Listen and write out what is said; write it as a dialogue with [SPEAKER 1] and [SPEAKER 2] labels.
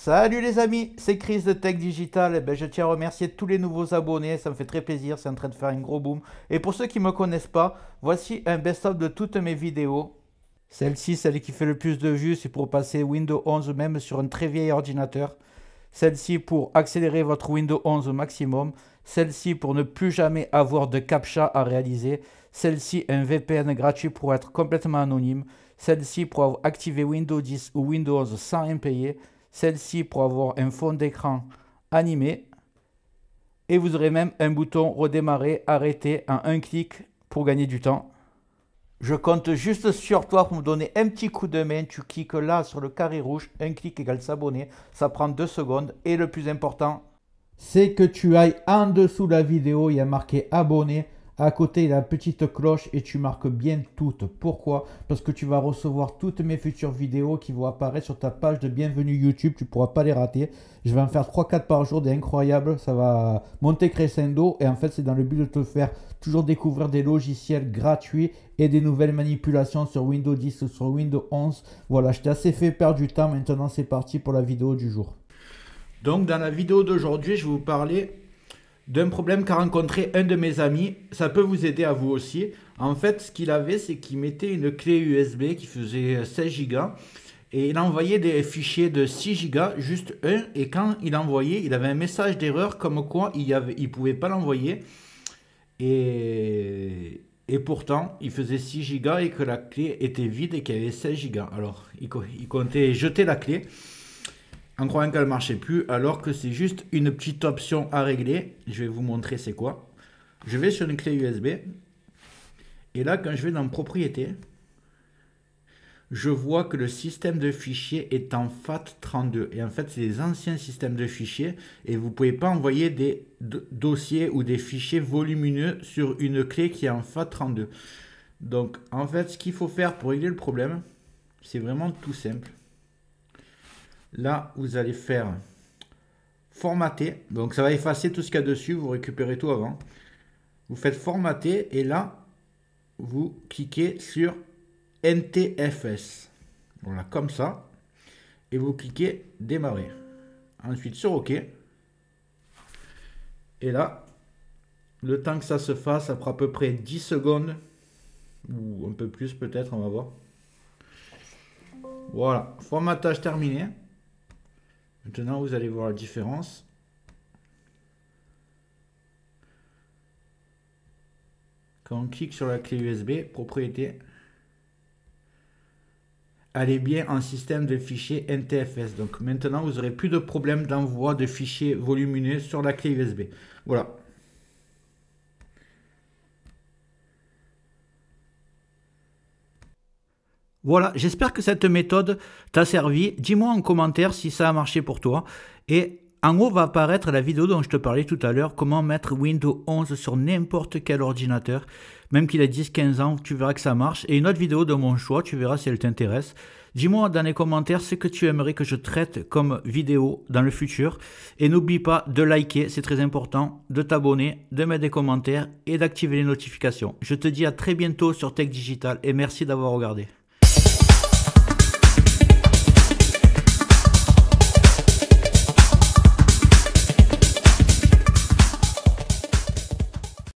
[SPEAKER 1] Salut les amis, c'est Chris de Tech Digital. Je tiens à remercier tous les nouveaux abonnés, ça me fait très plaisir, c'est en train de faire un gros boom. Et pour ceux qui ne me connaissent pas, voici un best-of de toutes mes vidéos. Celle-ci, celle qui fait le plus de vues, c'est pour passer Windows 11 même sur un très vieil ordinateur. Celle-ci pour accélérer votre Windows 11 au maximum. Celle-ci pour ne plus jamais avoir de CAPTCHA à réaliser. Celle-ci un VPN gratuit pour être complètement anonyme. Celle-ci pour avoir activé Windows 10 ou Windows 11 sans rien payer. Celle-ci pour avoir un fond d'écran animé. Et vous aurez même un bouton redémarrer, arrêter en un clic pour gagner du temps. Je compte juste sur toi pour me donner un petit coup de main. Tu cliques là sur le carré rouge, un clic égale s'abonner. Ça prend 2 secondes. Et le plus important, c'est que tu ailles en dessous de la vidéo, il y a marqué abonner. À côté, il y a la petite cloche et tu marques bien toutes. Pourquoi? Parce que tu vas recevoir toutes mes futures vidéos qui vont apparaître sur ta page de bienvenue YouTube. Tu ne pourras pas les rater. Je vais en faire 3-4 par jour, des incroyables. Ça va monter crescendo. Et en fait, c'est dans le but de te faire toujours découvrir des logiciels gratuits et des nouvelles manipulations sur Windows 10 ou sur Windows 11. Voilà, je t'ai assez fait perdre du temps. Maintenant, c'est parti pour la vidéo du jour. Donc, dans la vidéo d'aujourd'hui, je vais vous parler d'un problème qu'a rencontré un de mes amis. Ça peut vous aider à vous aussi. En fait, ce qu'il avait, c'est qu'il mettait une clé USB qui faisait 16 Go et il envoyait des fichiers de 6 Go, juste un. Et quand il envoyait, il avait un message d'erreur comme quoi il ne pouvait pas l'envoyer. Et pourtant, il faisait 6 Go et que la clé était vide et qu'il y avait 16 Go. Alors, il comptait jeter la clé en croyant qu'elle ne marchait plus, alors que c'est juste une petite option à régler. Je vais vous montrer c'est quoi. Je vais sur une clé USB. Et là, quand je vais dans Propriétés, je vois que le système de fichiers est en FAT32. Et en fait, c'est des anciens systèmes de fichiers. Et vous ne pouvez pas envoyer des dossiers ou des fichiers volumineux sur une clé qui est en FAT32. Donc, en fait, ce qu'il faut faire pour régler le problème, c'est vraiment tout simple. Là, vous allez faire formater. Donc, ça va effacer tout ce qu'il y a dessus. Vous récupérez tout avant. Vous faites formater et là, vous cliquez sur NTFS. Voilà, comme ça. Et vous cliquez démarrer. Ensuite, sur OK. Et là, le temps que ça se fasse, ça prend à peu près 10 secondes. Ou un peu plus peut-être, on va voir. Voilà, formatage terminé. Maintenant, vous allez voir la différence. Quand on clique sur la clé USB, propriété, elle est bien en système de fichiers NTFS. Donc maintenant, vous n'aurez plus de problème d'envoi de fichiers volumineux sur la clé USB. Voilà. Voilà, j'espère que cette méthode t'a servi. Dis-moi en commentaire si ça a marché pour toi. Et en haut va apparaître la vidéo dont je te parlais tout à l'heure, comment mettre Windows 11 sur n'importe quel ordinateur. Même qu'il ait 10-15 ans, tu verras que ça marche. Et une autre vidéo de mon choix, tu verras si elle t'intéresse. Dis-moi dans les commentaires ce que tu aimerais que je traite comme vidéo dans le futur. Et n'oublie pas de liker, c'est très important, de t'abonner, de mettre des commentaires et d'activer les notifications. Je te dis à très bientôt sur Tech Digital et merci d'avoir regardé.